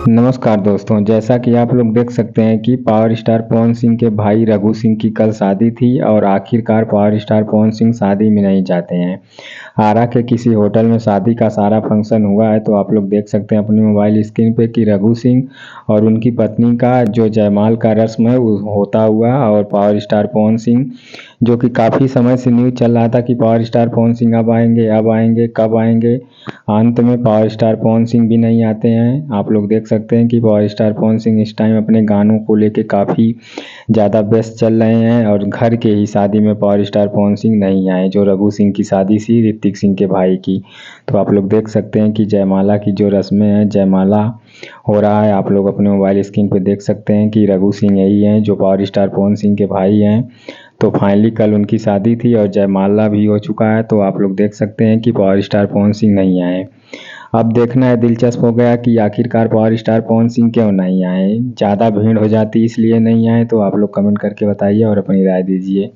नमस्कार दोस्तों, जैसा कि आप लोग देख सकते हैं कि पावर स्टार पवन सिंह के भाई रघु सिंह की कल शादी थी और आखिरकार पावर स्टार पवन सिंह शादी में नहीं जाते हैं। आरा के किसी होटल में शादी का सारा फंक्शन हुआ है, तो आप लोग देख सकते हैं अपनी मोबाइल स्क्रीन पे कि रघु सिंह और उनकी पत्नी का जो जयमाल का रस्म है वो होता हुआ, और पावर स्टार पवन सिंह जो कि काफ़ी समय से न्यूज़ चल रहा था कि पावर स्टार पवन सिंह अब आएंगे, कब आएंगे। अंत में पावर स्टार पवन सिंह भी नहीं आते हैं। आप लोग देख सकते हैं कि पावर स्टार पवन सिंह इस टाइम अपने गानों को लेके काफ़ी ज़्यादा व्यस्त चल रहे हैं, और घर के ही शादी में पावर स्टार पवन सिंह नहीं आए, जो रघु सिंह की शादी थी ऋतिक सिंह के भाई की। तो आप लोग देख सकते हैं कि जयमाला की जो रस्में हैं, जयमाला हो रहा है। आप लोग अपने मोबाइल स्क्रीन पे देख सकते हैं कि रघु सिंह यही हैं जो पावर स्टार पवन सिंह के भाई हैं। तो फाइनली कल उनकी शादी थी और जयमाला भी हो चुका है। तो आप लोग देख सकते हैं कि पावर स्टार पवन सिंह नहीं आए। अब देखना है, दिलचस्प हो गया कि आखिरकार पावर स्टार पवन सिंह क्यों नहीं आए। ज़्यादा भीड़ हो जाती इसलिए नहीं आए, तो आप लोग कमेंट करके बताइए और अपनी राय दीजिए।